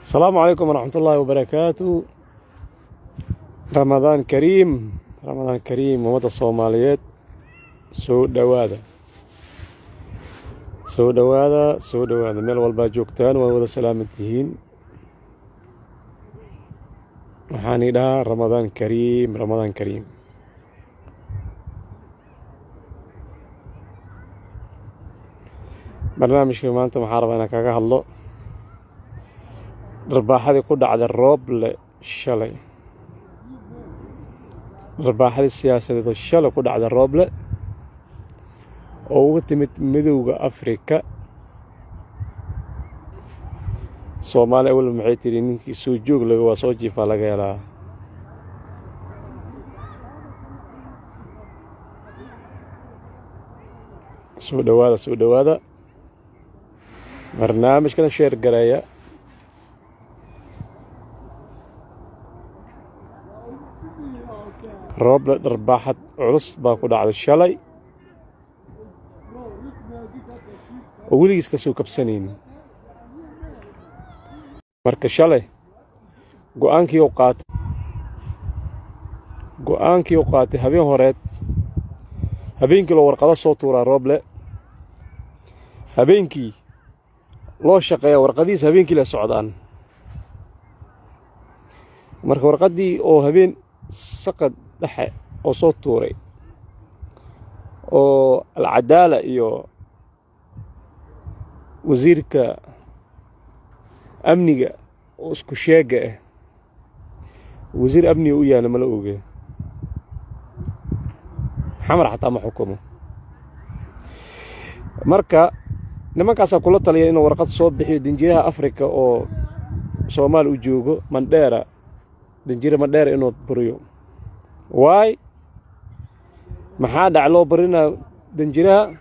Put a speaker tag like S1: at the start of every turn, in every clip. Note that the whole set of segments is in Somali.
S1: السلام عليكم ورحمة الله وبركاته. رمضان كريم، رمضان كريم ومدى الصوماليات. سو دوادا ميل والبا جوكتان ومدى سلامتهين. وحاني لها رمضان كريم، رمضان كريم. برنامج في مانتا محارب أنا كاقا هالله رباحدي قد على الروب للشلي، رباحدي السياسة دي الشلي قد على الروب ل وقتمت مدوغ أفريكا صومالي أول معيتري نينكي سوجوغ لغوا سوجي فالغا لها سو دوادا برنامج كان شير قرايا roob la dharbaaxad culus baa ku dhacday shalay oo weligiis ka soo kabsanayn. marka shalay go'aankii uu qaatay habeen horeed, habeenkii loo warqado soo tuuraa rooble, habeenkii loo shaqeeya warqadiisa habeenkii la socdaan. marka warqadii oo habeen saqad dhexe oo soo tuuray oo alcadaala iyo wasiirka amniga oo isku sheega ah, wasiir amniga u yaana mala oge xamar xataa ma xukumo. marka nimankaasaa kula taliya inuu warqad soo bixiyo danjiraha Afrika oo Soomaali u joogo Mandheera, danjira Mandheera inuu buriyo. waay maxaa dhac loo barinaa danjiraha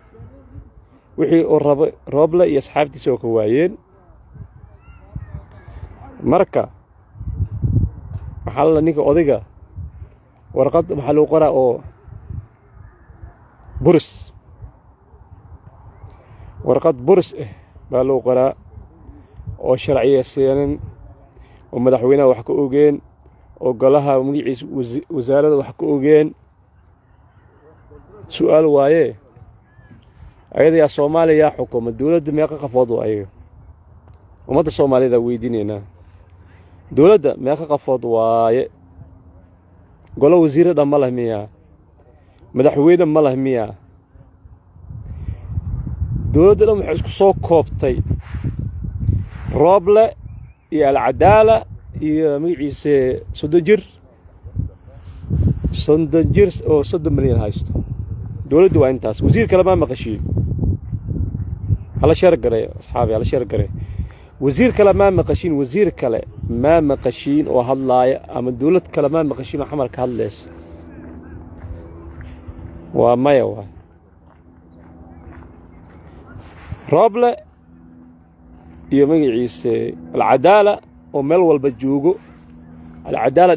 S1: wixii uu rabo rooble iyo asxaabtiisa oo ka waayeen. marka maxaa la ninka odayga warqad maxaa loo qoraa oo buris, warqad buris baa loo qoraa oo sharciyeysan oo madaxweynaha wax ka ogeen oo golaha magaciisa wasaaradda wax ka ogeen. su'aal waaye ayada Soomaaliya xukuuma dawladda meeqa qafood oo ayaga ummadda Soomaalida weydiinayna dawladda meeqa qafood waaye golo wasiirada ma lahmiya madaxweyne ma lahmiya dawladda waxay isku soo koobtay rooble iyo alcadaala iyo magaciisa soddon jir oo 30 milyan haysto. dawladdu waa intaas. wasiir kale ma maqashiin hala shar garay asxaabi hala shar garay wasiir kale ma maqashiin oo hadlaaya ama dawlad kale ma maqashiin oo xamarka hadleys waa maya waa rooble iyo magaciisa alcadaala oo meel walba joogo. alcadaala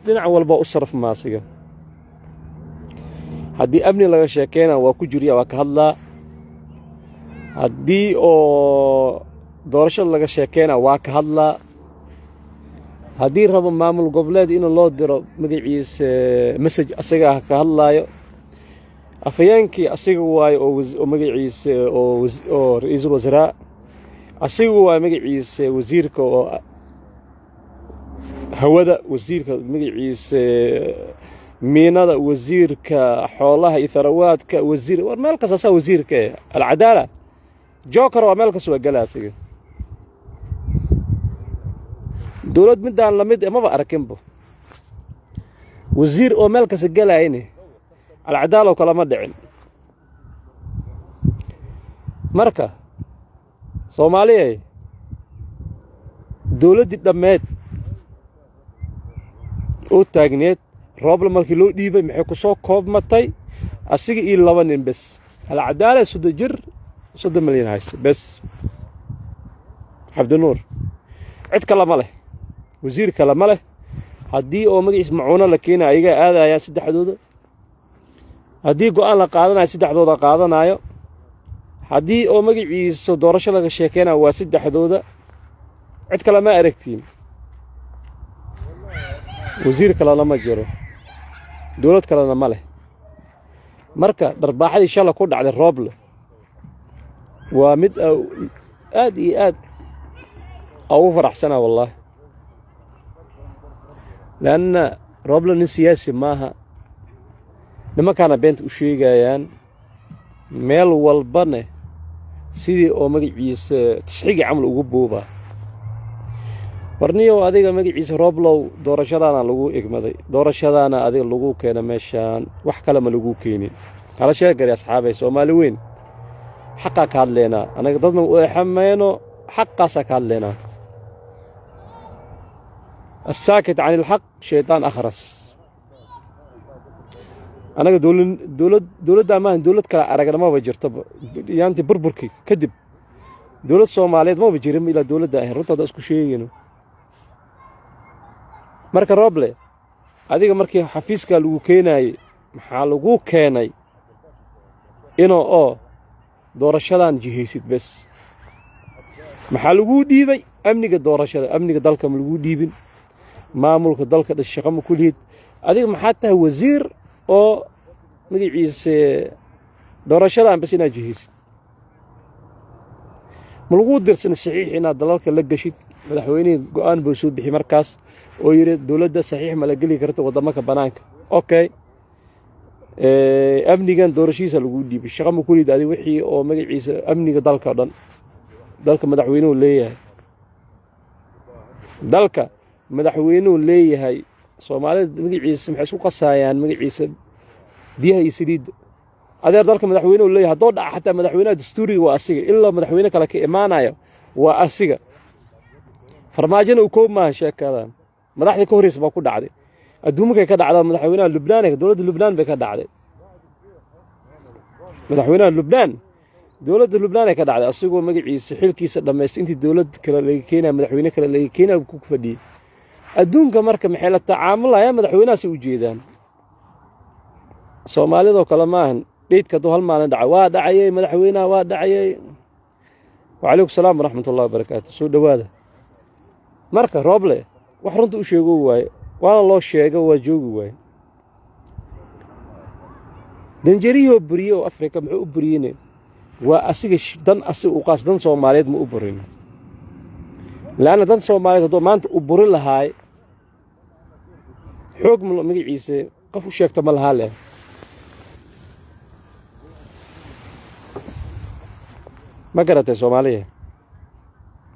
S1: dhinac walba u sarf maasiga. haddii amni laga sheekeyna waa ku jiriya waa ka hadlaa. haddii oo doorashada laga sheekeyna waa ka hadlaa. haddii rabo maamul goboleed in loo diro magaciisa message asaga ka hadlaayo. afayeenkii asaga waayo oo magaciisa oo ra'iisul wasaaraa asaga waa magaciisa wasiirka oo hawada, wasiirka magaciisa miinada, wasiirka xoolaha iyo tharawaadka, wasiir war meel kasta wasiirka alcadaala joker waa meel kasta galaasiga. dawlad midaan la mid ma arkinba wasiir oo meel kasta galayne alcadaala oo kala ma dhicin. marka Soomaaliya dawladdi dhameed oo taagneed rooble markii loo dhiibay maxay ku soo koobmatay asiga iyo laba nin bas alcadaala 3 jir 3 milyan haysta bas cabdinuur cid kale ma leh wasiir kale ma leh haddii oo magaciisa macuuno la keenayo ayaga aadaya saddexdooda haddii go'aan la qaadanayo saddexdooda qaadanayo haddii oo magaciisa doorasho laga sheekeynayo waa saddexdooda cid kale ma aragtiin wasiir kale lama jiro dawlad kalena ma leh marka darbaaxadii shala ku dhacday Rooble waa mid aad iyo aad ugu faraxsana wallahi لأن Rooble nin siyaasi maaha nimankaana beenta u sheegayaan meel walbana sidii oo magaciisa tisxiga camal ugu booba warniyo adiga magaciisa Rooblow doorashadaana lagu igmaday doorashadaana adiga lagu keenay meeshaan wax kale ma lagu keenin hala sheegay asxaabay Soomaali weyn xaqa ka hadleena anaga dadna u xameeno xaqaasa ka hadleena الساكت عن الحق شيطان أخرس أنا دولة أمان دولة كلا أرجع ما بجرت يعني بربركي كذب دولة صومالية ما بجرم إلى دولة ده رنتا ده اسكو شيء ينو مرك رابله هذيك مركي حفيز كالو كيناي محلو كيناي إنه دور الشلان جهيسيت بس محلو ديبي أمني كدور الشلان أمني كدالك ملو ديبين maamulka dalka shaqo ma ku leed adiga maxaa tahay wasiir oo magaciisa doorashada aan bas inaa jiheysid ma lagu dirsan saxiix inaad dalalka la gashid madaxweynaha go'aan buu soo bixi markaas oo yiri dawladda saxiix ma la geli karto wadamada banaanka okay amnigan doorashiisa lagu dhiibay shaqo ma ku leed adiga wixii oo magaciisa amniga dalka dhan dalka madaxweynuhu leeyahay dalka madaxweynuhu leeyahay Soomaalida magaciisa maxay isku qasayaan magaciisa biyaha iyo saliid adeer dalka madaxweynuhu leeyahay hadoo dhac xataa madaxweynaha dastuuriga waa asiga ilaa madaxweyne kale ka imaanayo waa asiga farmaajina uu koob ma sheekadan madaxda ka horeysa baa ku dhacday adduunka ka dhacda madaxweynaha Lubnaan ee dawladda Lubnaan bay ka dhacday madaxweynaha Lubnaan dawladda Lubnaan ay ka dhacday asigoo magaciisa xilkiisa dhameystay intii dawlad kale laga keenay madaxweyne kale laga keenay ku fadhiyay adduunka marka maxay la tacaamulaya madaxweynaha u jeedaan Soomaalida kala maahan dheedka doo hal maalin dhacay waa dhacayay madaxweynaha waa dhacayay wa alaykum salaam wa rahmatullahi wa barakaatuh soo dhawaada marka Rooble wax runta u sheego waay waa loo sheego waa joogi waay danjeriyo buriyo Afrika muxuu u buriyeen waa asiga dan asi u qaasdan Soomaaliyeed ma u burin laana dan Soomaaliyeed oo maanta u burin lahaay xoog magaciisa qof u sheegta ma laha leh ma garatay Soomaaliya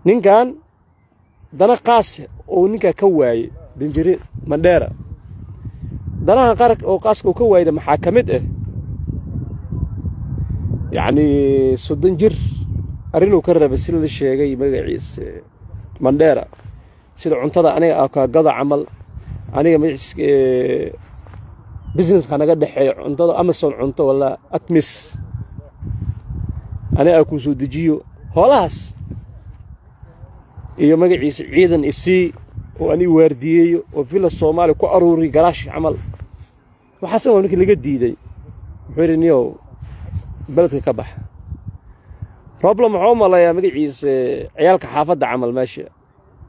S1: ninkan dana qaas oo ninka ka waayay danjeri Mandera danaha qarak oo qaaska ka waayay maxaa kamid ah يعني سودان جير أرينو كرر بس اللي شيء magaciisa Mandera sida cuntada aniga ka gada camal aniga magaciisa business kanaga dhaxay cuntada Amazon cunto wala Atmis aniga ku soo dejiyo holaas iyo magaciisa ciidan isii oo ani waardiyeeyo oo villa Soomaali ku aruuri garaash camal waxaasna waa ninkii laga diiday xiriniyo بلدك كبح Rooble maxuu malaya magaciisa ciyalka xaafada camal meesha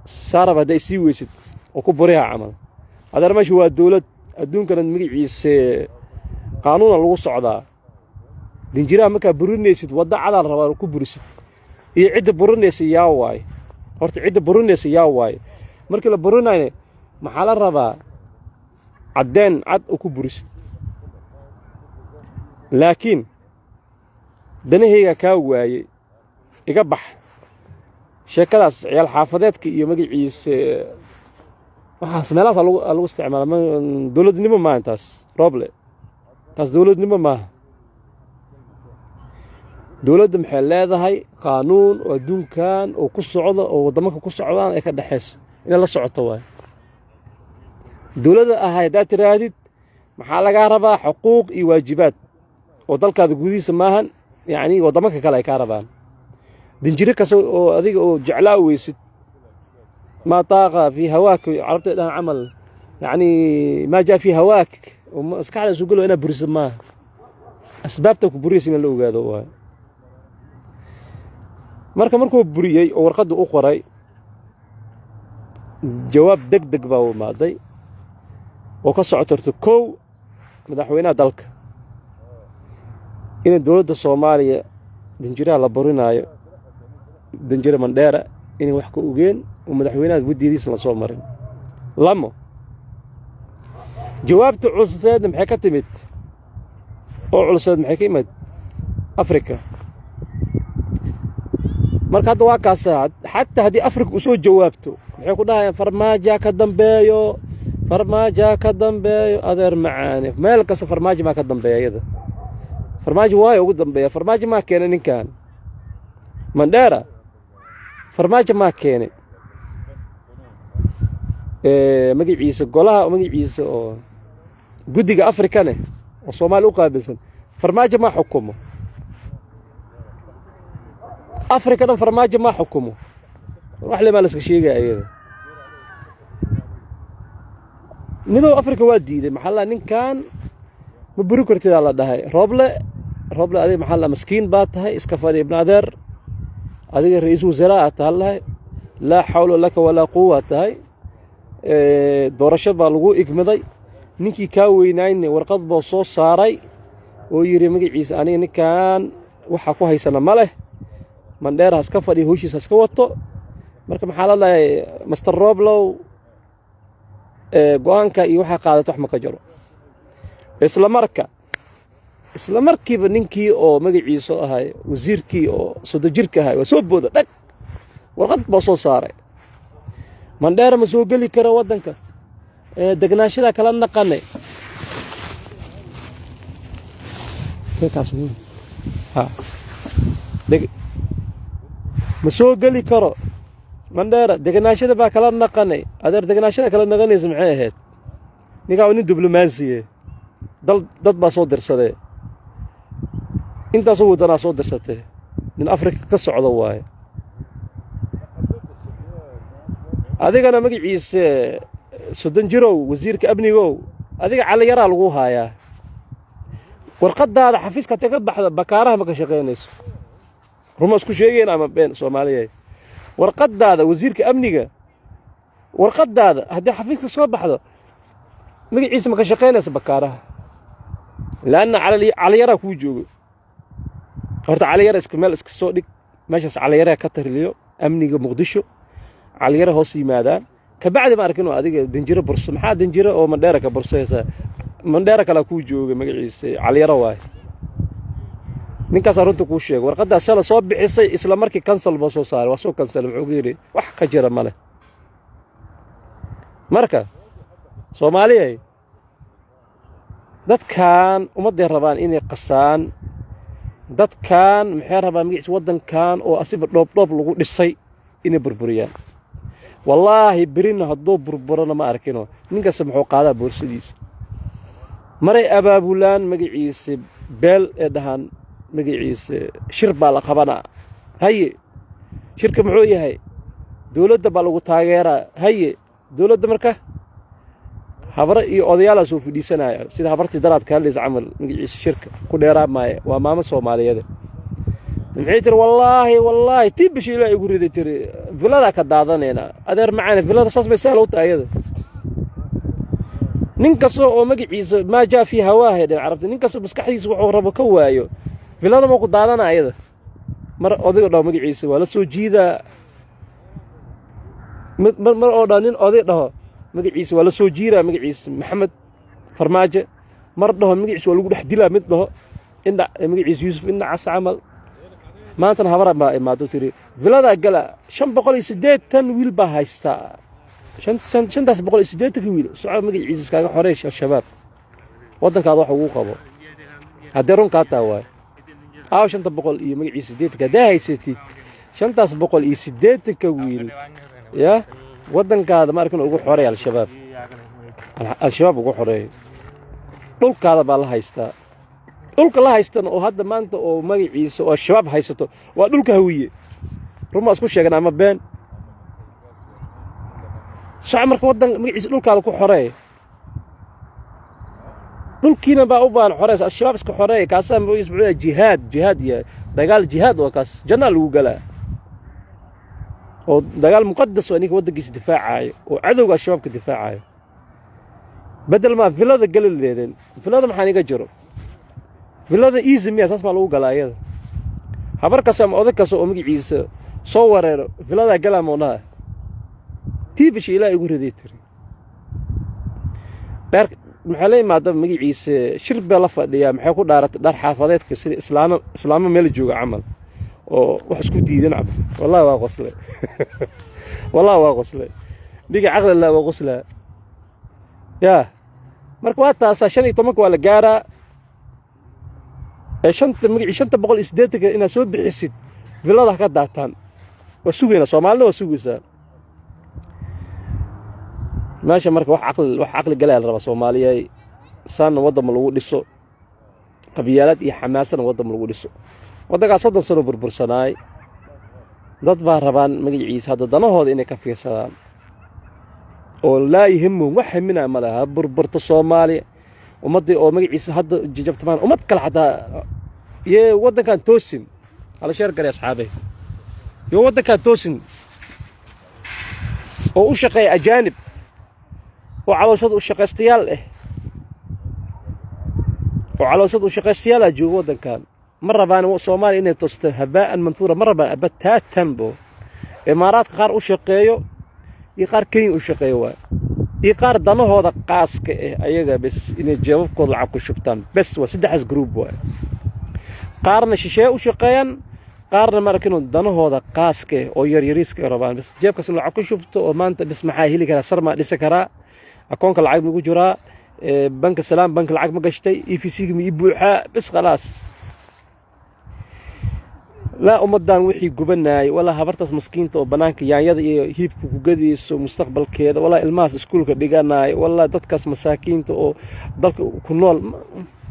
S1: saarab haday sii weysid oo ku buriha camal adeer meesha waa dawlad adduunkan magaciisa qaanuuna lagu socdaa dinjiraha marka burinaysid wada cadaal rabaa ku burisid iyo cid burinaysa yaa waay horta cid burinaysa yaa waay markii la burinayo maxaa la rabaa cadeen cad oo ku burisid laakiin danahayga ka waayay iga bax sheekadaas ciyaal xaafadeedka iyo magaciisa waxaas meelaas lagu isticmaalaa dawladnimo ma intaas Rooble taas dawladnimo ma dawladda maxay leedahay qaanuun oo adduunkan oo ku socdo oo wadamada ku socdaan ay ka dhaxayso in la socoto waay dawladda ahayda tiraadid maxaa lagaa rabaa xuquuq iyo waajibaad oo dalkaada gudihiisa maahan yacni waddamanka kale ay kaa rabaan dinjiro kasta oo adiga oo jeclaa weysid maa taaqa fii hawaak carabta dhan camal yacni maa jaa fii hawaak oo maskaxda isu galo inaad burisid maaha asbaabta ku buriyaysa in la ogaado waay markuu buriyey oo warqadda u qoray jawaab degdeg baa u imaaday oo ka socotorto kow madaxweynaha dalka in dowladda Soomaaliya dinjiraha la burinaayo dinjira Mandheera inay wax ka ogeen oo madaxweynaha wadidiisa la soo marin lamo jawaabta culuseed maxay ka timid oo culuseed maxay ka imid Afrika marka hadda waa kaas xataa haddii Afrika u soo jawaabto maxay ku dhahayaan farmaajo ka dambeeyo adeer macaani meel kasta farmaajo ma ka dambeeyada farmaajo waayo ugu dambeeya farmaajo ma keenay ninkan Mandheera farmaajo ma keenay magaciisa golaha magaciisa oo guddiga Afrikane oo Soomaali u qaabilsan farmaajo ma xukumo Afrika dhan farmaajo ma xukumo wax le ma la iska sheegay ayada midoo Afrika waa diiday maxaa la ninkan ma buri kartida la dhahay Roble adiga maxaa la miskiin baa tahay iska fadhi ibn adeer adiga ra'iisul wasaaraha tahay la hawla laka wala quwwa tahay doorasho baa lagu igmaday ninkii ka weynayn warqad baa soo saaray oo yiri magaciisa aniga ninkan waxa ku haysana ma leh Mandheera iska fadhi hooshis iska wato marka maxaa la leeyahay Mr Roblow go'aanka iyo waxa qaadato wax ma ka jiro isla markiiba ninkii oo magaciisa ahay wasiirkii oo soo jirka ahay waa soo booda dhag warqad baa soo saaray Mandheera ma soo gali karo wadanka degnaashada kala naqanay ma soo gali karo Mandheera degnaashada baa kala naqanay adeer degnaashada kala naqanaysa maxay ahayd ninka uu diblomaasiye dad baa soo dirsaday intaas oo wadana soo dirsatay nin Afrika ka socdo waay adigana magaciisa soddon jirow wasiirka amnigow adiga cali yara lagu haayaa warqadaada xafiiska ka baxda bakaaraha ma ka shaqeynayso ruma isku sheegeen ama been Soomaaliyeed warqadaada wasiirka amniga warqadaada haddii xafiiska soo baxdo magaciisa ma ka shaqeynayso bakaaraha laana cali yara ku joogo horta cali yara iska meel iska soo dhig meeshaas cali yara ka tariliyo amniga Muqdisho cali yara hoos yimaadaan ka bacdi ma arkin adiga dinjiro burso maxaa dinjiro oo Mandheera ka bursaysa Mandheera kala ku jooga magaciisa cali yara waay ninkaas runta ku sheeg warqadaas sala soo bixisay isla markii cancel baa soo saaray waa soo cancel wuxuu yiri wax ka jira male marka Soomaaliyeey dadkan umaday rabaan inay qasaan dadkan maxay rabaan magaciisa wadankan oo asiba dhoob lagu dhisay inay burburiyaan wallahi birina hadoo burburana ma arkino ninkaas muxuu qaadaa boorsidiisa maray abaabulaan magaciisa beel ee dhahan magaciisa shir baa la qabanaa haye shirka muxuu yahay dawladda baa lagu taageeraa haye dawladda marka habara iyo odayaal soo fidhiisanaya sida habartii daraad ka hadlaysa amal magaciisa shirka ku dheeraamay waa maamo Soomaaliyeed maxay tir wallahi tibishi ilaa igu riday tir vilada ka daadanayna adeer macaan vilada saas bay sahal u taayada ninkaas oo magaciisa ma jaa fi hawaaha ee carabta ninkaas maskaxdiisa wuxuu rabo ka waayo vilada ma ku daadanayada mar odayga dhaw magaciisa waa la soo jiida mar oo dhan nin oday dhaho magaciisa waa la soo jiira magaciisa Maxamed Farmaajo mar dhaho magaciisa waa lagu dhex dilaa mid dhaho inda magaciisa Yuusuf inda cas amal maanta habara ma imaado tiri vilada gala 580 wiil baa haysta 580 wiil soo magaciisa iskaga xoreeysha shabaab wadankaada wax ugu qabo hadii run ka taa waay 500 iyo magaciisa 8 ka haysatid 580 ka wiil ya wadankaada ma arkin ugu xoreeyay al-shabaab ugu xoreeyay dhulkaada baa la haystaa dhulka la haystana oo hadda maanta oo magaciisa oo shabaab haysato waa dhulka hawiye ruma isku sheegan ama been shacabka wadan magaciisa dhulkaada ku xoreey dhulkiina baa u baahan xoreys shabaab iska xoreey kaasa ma isbuucida jihaad ya dagaal jihaad oo kaas janna lagu galaa oo dagaal muqaddas oo ninka wadankiisa difaacayo oo cadowga shabaabka difaacayo بدل ما فيلada gali leedeen filada maxaan iga jiro filada easy miya taas ma lagu galaa iyada habar kaas ama odag kaas oo magaciisa soo wareero filada gala moona tiibish ilaa igu riday tiri dar maxaa leey maada magaciisa shirba la fadhiya maxay ku dhaaratay dhar xaafadeedka sida islaamo meel jooga camal oo wax isku diidan cab wallahi waa qoslay wallahi waa qoslay diga aqal la waa qoslaa يا marka waa taas 15 waa la gaaraa shanta boqol isdeedka ina soo bixisid vilada ka daataan waa sugayna Soomaalida waa sugaysaa maasha marka wax aqli galay raba Soomaaliya san wadam lagu dhiso qabiyalad iyo xamaasan wadam lagu dhiso wadaga 3 sano burbursanaay dad baa rabaan magaciisa hadda danahooda inay ka fiirsadaan oo la yihimo wax mina malaha burburta Soomaaliya ummadii oo magaciisa hadda jajabtaan ummad kala hada yee wadankan toosin ala sheer galay asxaabay yoo wadankan toosin oo u shaqeey ajaanib oo calooshad u shaqeystayaal oo calooshad u shaqeystayaal joogo wadankan ma rabaan Soomaaliya inay toosto habaan manthura ma rabaan abataatan bo imaaraadka qaar u shaqeeyo يقار كين وشقيوا يقار دانه هذا قاس أيجا بس إن الجواب كل عقو شبتان بس وسدحس جروب واحد قارن شيء وشقيان قارن مركنون دانه هذا قاس أو يريسك ربان بس جاب كسر عقو شبته وما أنت بس معاه هلي كلا صار ما لسه كرا أكون كل عقب يقول جرا بنك السلام بنك العقب ما قشتي يفسيق يبوحها بس خلاص لا أمدان وحي جبناي ولا هبرتس مسكينته وبنانك يعني هيب كوجديس ومستقبل كذا ولا الماس سكولك دجاناي ولا تتكس مساكينته أو ضلك كنول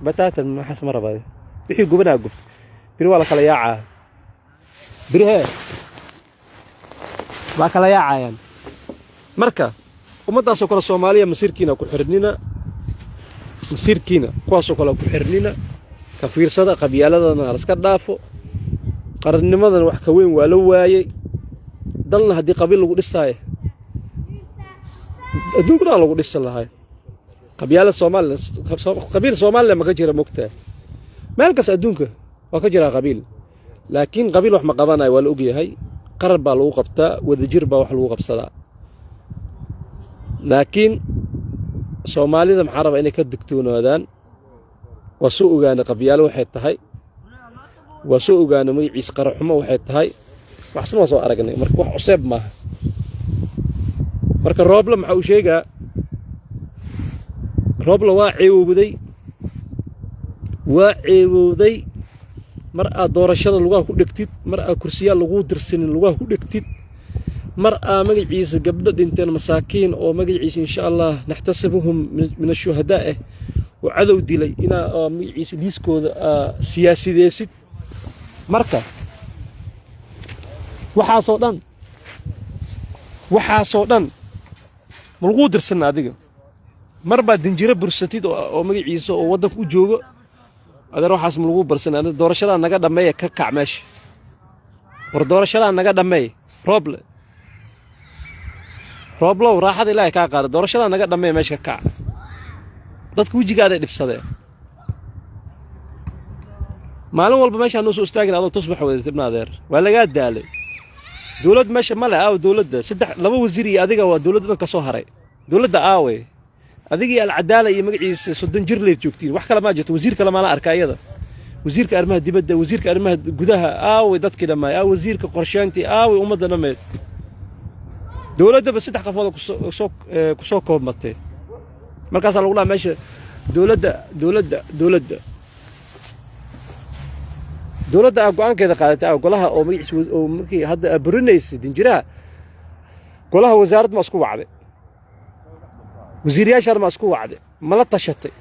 S1: بتاتا ما حس مرة بعد وحي جبناي جبت بيرو ولا كلا ياعة بيرها ما كلا ياعة يعني مركا أمدان سكر الصومالية مسير كينا كحرنينا مسير كينا كواس كلا كحرنينا كفير صدق قبيلة رسك دافو qarnimadan wax ka weyn waa la waayay dalna hadii qabiil lagu dhisay adduunka lagu dhisan lahay qabiilada Soomaaliya ma ka jira mugtaa meel kas adduunka waa ka jira qabiil laakiin qabiil wax ma qabanayo waa la og yahay qarar baa lagu qabtaa wadajir baa wax lagu qabsadaa laakiin Soomaalida maxaa raba inay ka digtoonaadaan waa soo ogaana qabiilada waxay tahay وسو ogaana magaciisa qaraxmo waxay tahay wax soo aragnay marka wax cusub ma marka roobla waxa uu sheegaa roobla waa ceewowday mar aad doorashada lugaha ku dhigtid mar aad kursiya lagu dirsin lugaha ku dhigtid mar aad magaciisa gabdho dhinteen masaakiin oo magaciisa insha Allah naxtasibuhum min ash-shuhadaa oo cadow dilay ina magaciisa liiskooda siyaasideesid marka waxaasoo dhan malgu dirsan adiga marba dinjira bursatid oo magaciisa oo wadanka u joogo adeer waxaas malgu barsan doorashada naga dhameey ka kac meesha war doorashada naga dhameey rooblo raaxada ilaahay ka qaado doorashada naga dhameey meesha ka kac dadku wajigaada dhibsadeen maalin walba meesha noo soo istaagin adoo tusbax wada ibn adeer waa laga daalay dawlad meesha ma leh dawladda saddex laba wasiir iyo adiga waa dawladda ka soo haray dawladda aaway adiga iyo al-cadaala iyo magaciisa 30 jir leed joogtiin wax kale ma jirto wasiir kale ma la arkayada wasiirka arrimaha dibadda wasiirka arrimaha gudaha aaway dadkii dhamay wasiirka qorsheyntii aaway ummadda dhameed dawladda ba saddex qafood ku soo koobmatay markaas lagu laa meesha dawladda dawladda go'aankeeda qaadatay golaha oo magaciisa oo markii hadda aburinaysa dinjiraha golaha wasaaradda ma isku wacday wasiiryaasha ma isku wacday ma la tashatay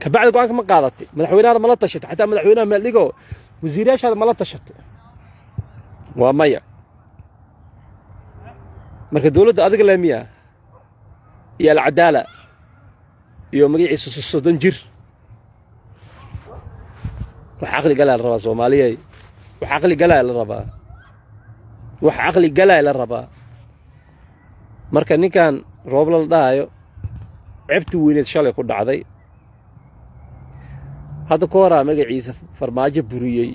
S1: kabacdi go'aanka ma qaadatay madaxweynaha ma la tashatay xataa madaxweynaha ma dhigo wasiirayaasha ma la tashatay waa maya marka dawladda adiga leemiya iyo alcadaala iyo magaciisa soddon jir wax caqli galaa la rabaa Soomaaliyeed wax caqli galaa la rabaa wax caqli galaa la rabaa marka ninkan roob la dhaayo cibti weyneed shalay ku dhacday hadda ka hor magaciisa farmaajo buriyay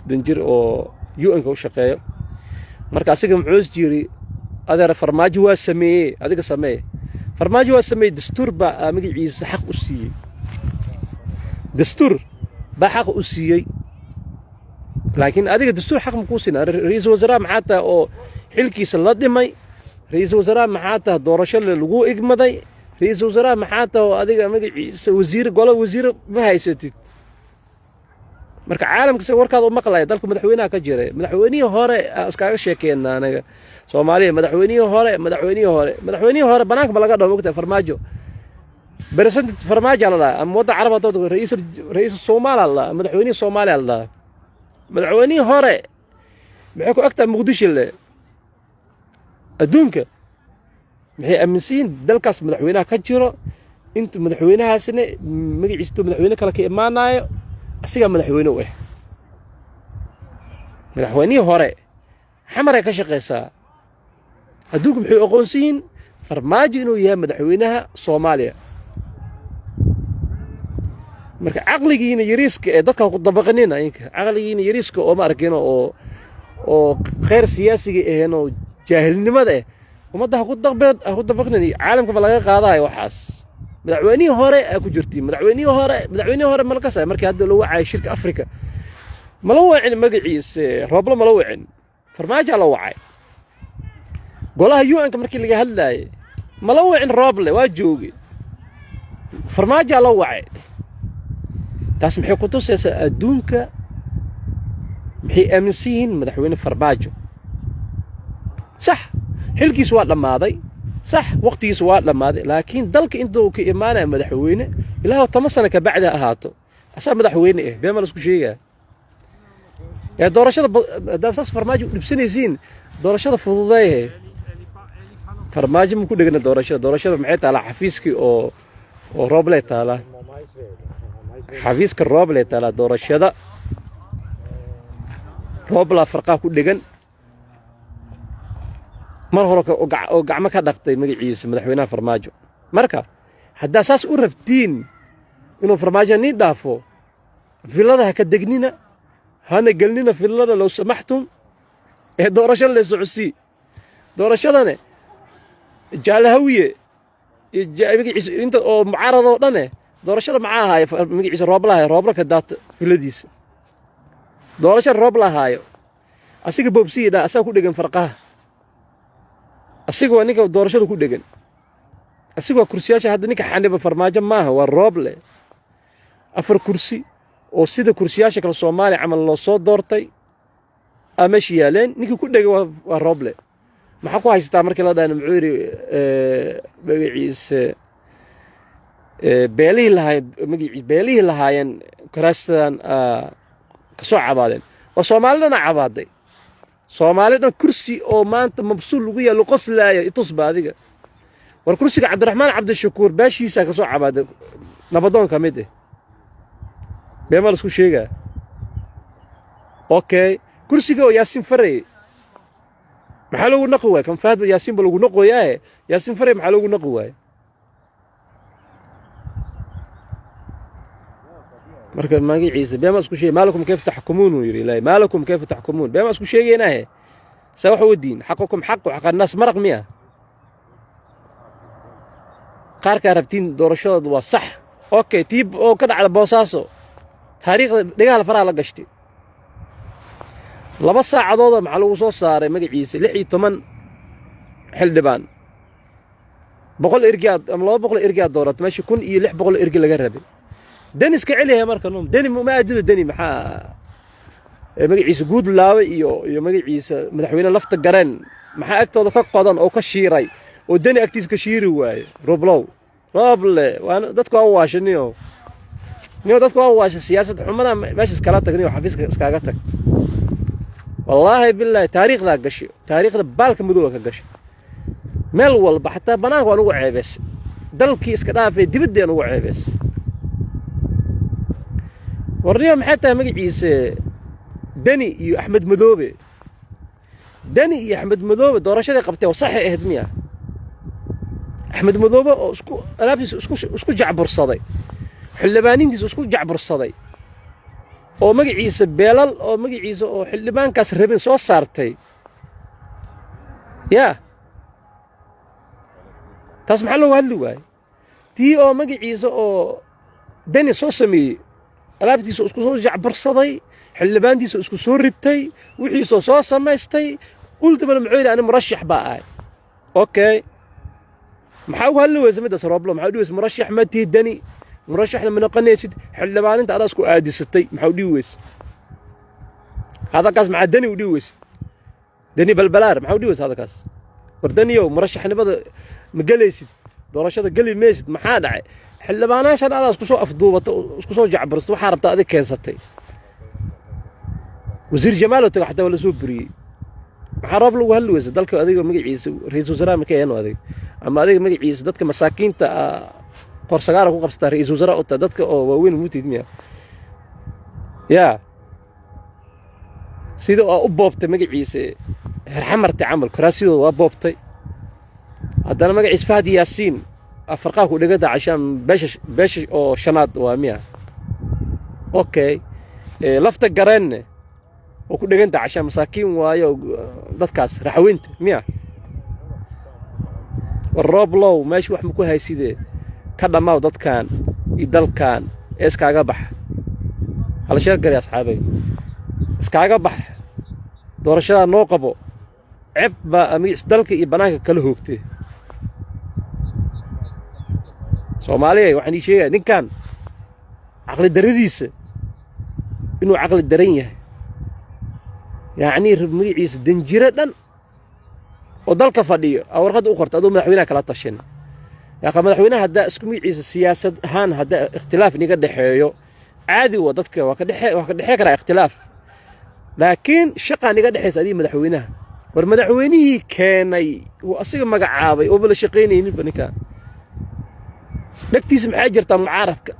S1: danjir oo UN-ka u shaqeeyo marka asiga muxuu jiri adeer farmaajo waa sameeyay adiga sameeyay farmaajo waa sameeyay dastuur ba magaciisa xaq u siiyay dastuur ba xaq u siiyay laakiin adiga dastuur xaq ma ku siinaa ra'iisul wasaaraha maxaa taa oo xilkiisa la dhimay ra'iisul wasaaraha maxaa taa doorasho lagu igmaday ra'iisul wasaaraha maxaa taa oo adiga magaciisa wasiir golo wasiir ma haysatid marka caalamka si warkaad u maqlay dalka madaxweynaha ka jiray madaxweynihii hore iskaga sheekeena anaga Soomaaliya madaxweynihii hore banaanka ma laga dhaw ogta farmaajo برسنت فرماج على الله أم وضع عربة تود رئيس الصومال الله مدحوني صومالي الله مدحوني هراء معكو أكتر مقدش اللي أدونك هي أمسين دلكاس مدحونها كجرا أنت مدحونها سنة مجي عشتوا مدحونها كلا كإيمانا أسيقا مدحونه إيه مدحوني هراء حمرة كشقيسا أدونك محيو أقونسين فرماج إنه يا مدحونها صوماليا marka aqligiina yariiska ee dadka ku dabaqanina aqligiina yariiska oo ma arkeen oo khayr siyaasiga aheen oo jaahilnimada ah umada ku dabaqnani caalamka ba laga qaadayo waxaas madaxweynihii hore ay ku jirtay madaxweynihii hore malkaas markii hadda loo wacay shirka Afrika ma la wacin magaciisa roobla ma la wacin farmaajo la wacay golaha UN-ka markii laga hadlayay ma la wacin rooble waa joogay farmaajo la wacay taas maxay ku tusaysaa adduunka maxay aaminsiin madaxweyne farmaajo sax xilkiisu waa dhamaaday sax waqtigiisu waa dhamaaday laakiin dalka intuu ka imaanay madaxweyne ilaa 10 sano ka bacda ahaato asaa madaxweyne beema la isku sheegaa ee doorashada daafsaas farmaajo dhibsanaysiin doorashada fududeeyay farmaajo ma ku dhigna doorashada maxay taala xafiiskii oo rooble taala xafiiska rooble taala doorashada roobla farqa ku dhigan mar hore oo gacmo ka dhaqtay magaciisa madaxweynaha farmaajo marka hadda saas u rabtiin inuu farmaajo ni dhaafo filada ka degnina hana galnina filada law samaxtum ee doorashada la socodsi doorashadana jaalahawiye magaciisa inta oo mucaarado dhan doorashada ma aha magaciisa roobla ka daat filadiisa doorashada roobla haayo asiga boobsiida asaa ku dhigan farqaha asiga waa ninka doorashada ku dhigan asiga kursiyaasha hadda ninka xaniba farmaajo maaha waa rooble afar kursi oo sida kursiyaasha kala Soomaaliya amal loo soo doortay ama shiyaaleen ninka ku dhigan waa rooble maxaa ku haystaa markii la dhaana muxuu yiri magaciisa beelihii lahaayeen kuraastan ka soo cabaadeen oo Soomaalidana cabaaday Soomaalida kursi oo maanta mabsuul lagu yaalo qoslaaya itusba adiga war kursiga Cabdiraxmaan Cabdishakuur baashiisa ka soo cabaaday nabadoon ka mid ah beema la isku sheegaa okay kursiga oo Yaasiin Faray maxaa lagu naqoyaa kan faad Yaasiin ba lagu naqoyaa Yaasiin Faray maxaa lagu naqoyaa marka magaciisa beema isku sheegay maalakum kayf tahkumuun yiri ilaahay maalakum kayf tahkumuun beema isku sheegaynahay sa wax wadiin xaqakum xaq wa xaq الناس maraq miya qaar ka rabtiin doorashada waa sax okay tiib oo ka dhacda boosaaso taariikhda dhigaal faraha la gashtay 2 saacadood maxaa lagu soo saaray magaciisa 16 xildhibaan 100 irgaad ama 200 irgaad doorat meesha 1600 irga laga rabay دنيس كعليه مركا نوم دني ما أدري دني محا مجلس جود لاوي يو مجلس مدحوينا لفت الجرن محا أكتر كقدان أو كشيري ودني أكتيس كشيري واي روبلو وانا دتك هو عشانيو نيو دتك واش سياسة حمدا ماشي اسكالا تغني وحفيزك اسكاغا تك والله بالله تاريخ ذا قشي تاريخ ذا بالك مدوك قشي meel walba xataa banaanka waan ugu ceebeys dalkii iska dhaafay dibadeen ugu ceebeys warniyo maxay tahay magaciisa dani iyo axmed madoobe doorashadii qabtay oo sax ahayd miya axmed madoobe oo isku jacbursaday xildhibaanintiisa isku jacbursaday oo magaciisa beelal oo magaciisa oo xildhibaankaas rabin soo saartay yaa taas maxaa looga hadli waayey tii oo magaciisa oo dani soo sameeyey alaabtiisa isku soo jacbarsaday xildhibaantiisa isku soo ritay wixiisoo soo samaystay ultimana muxuu yidhi ani murashax baa ahay okay maxaa uga hadli weysa middaas rooblo maxaa udhi weysa murashax ma tihi dani murashaxna ma noqonaysid xildhibaaninta adaa isku aadisatay maxaa udhihi weysa hadalkaas maxaa dani udhihi weysa dani balbalaar maxaa udhihi weysa hadalkaas war daniyow murashaxnimada ma gelaysid doorashada geli maysid maxaa dhacay xildhibaanaashan adaa isku soo afduubatay isku soo jacbarsato waxaa rabtaa adig keensatay wasiir jamaalow taga xataa waa la soo buriyey maxaa roob lagu hadli weysa dalka adiga magaciisa ra-iisul wasaaraha maka eeno adig ama adiga magaciisa dadka masaakiinta qorsagaara ku qabsataa ra-iisul wasaaraha u tahay dadka oo waaweyn mutid miya yaa sida oo u boobtay magaciisa herxamartay camal kuraasidooda waa boobtay haddana magaciisa fahdi yaasiin farqaa ku dhigada cashaan beesha oo shanaad waa miya okay lafta gareenne oo ku dhiganta cashaan masaakiin waayo dadkaas raxweynta miya والروب لو ماشي واحد مكو هاي سيدي كذا ما وضد كان يدل إسكاغا بح على شرق يا أصحابي إسكاغا بح دور الشارع نوقبو عب أميس دلك يبناك كله وقتي سومالي وحني شيء نين كان عقل الدريس إنه عقل الدرية يعني رميعيس دنجرة ودلك فدي أو رقد أخرى تدوم مدحوينها كلا طشين يا أخي مدحوينها هدا اسكميعيس السياسة هان هدا اختلاف نقد حيو عادي ودتك وقد حكر اختلاف لكن شقة نقد حيس هذه مدحوينها والمدحوينه كان وأصيغ مقعابي وبلا شقيني نبني كان نكتيس محاجر تم معارضك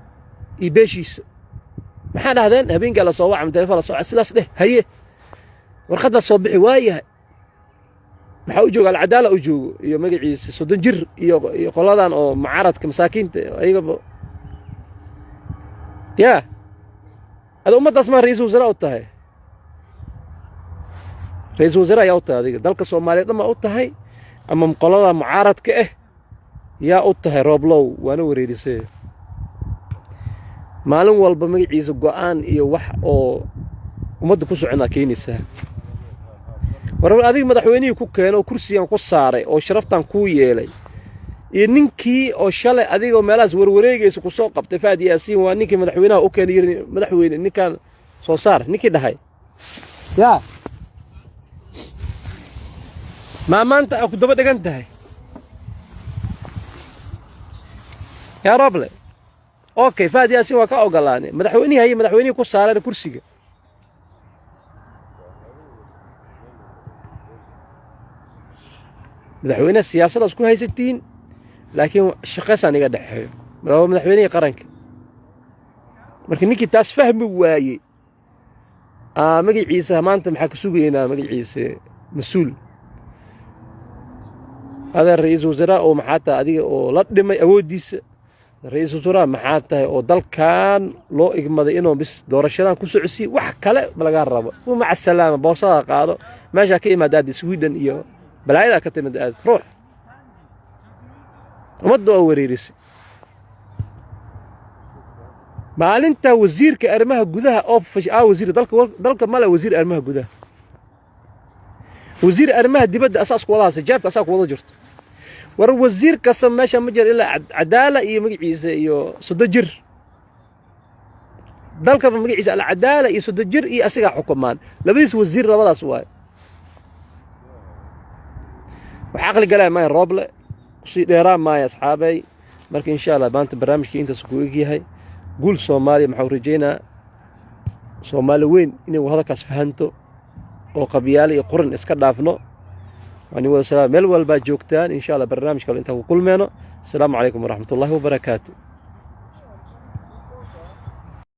S1: يباشيس محال هذين هبين قال صواع من تلفون صواع السلاس له هي ورخد الصبح وايه maxaa u jooga alcadaala u joogo iyo magaciisa soddon jir iyo qoladan oo mucaaradka masaakiinta ayagaba yaa ada ummaddaas maa ra-iisul wasaare u tahay ra-iisul wasaare ayaa u tahay adiga dalka soomaaliyeed dhan maa u tahay ama qolada mucaaradka ah yaa u tahay rooblow waana wareerisay maalin walba magaciisa go'aan iyo wax oo ummadda ku soconaa keenaysaa warar adiga madaxweynihii ku keenay oo kursigan ku saaray oo sharaftan ku yeelay iyo ninkii oo shalay adiga meelaas warwareegaysa ku soo qabtay Faadi Yaasiin waa ninkii madaxweynaha u keenay madaxweyne ninkan soo saar ninkii dhahay yaa ma maanta aku daba dhagan tahay yaa roble okay Faadi Yaasiin waa ka ogolaanay madaxweynihii ku saaray kursiga مدحوينه السياسة اسكو هاي 60 لكن شقيسان iga dhaxeeyo madaxweynaha qaranka marka ninkii taas fahmi waayay magaciisa maanta maxaa ka sugaynaa magaciisa mas'uul hada ra'iisul wasaare oo maxaa taa adiga oo la dhimay awoodiisa ra'iisul wasaare maxaa tahay oo dalkan loo igmaday inuu bis doorashadan ku socodsiyo wax kale laga rabo maca salaama boosada qaado meesha ka imaadada Sweden iyo بلايدا كتمد آد روح ومدوا أوريريس معلنت وزير كأرمها جودها أوفش وزير دلك ماله وزير أرمها جودها وزير أرمها دي بدأ أساس قوالاس جاب أساس قوالا جرت وزير قسم ماشى مجر إلا عدالة يمجيز يو صدجر دلك مجيز على عدالة يصدجر أسيق حكمان لبيس وزير ربلا سواي وحقل قال ما الروبله وسي ديران ما يا اصحابي marka insha Allah baanta barnaamijka inta isku eegyahay guul soomaaliya maxaa rajaynaa soomaali weyn inay hadalkaas fahanto oo qabyaale iyo quran iska dhaafno يعني والسلام مل والبا جوكتان إن شاء الله برنامج كله أنت وكل منه السلام عليكم ورحمة الله وبركاته.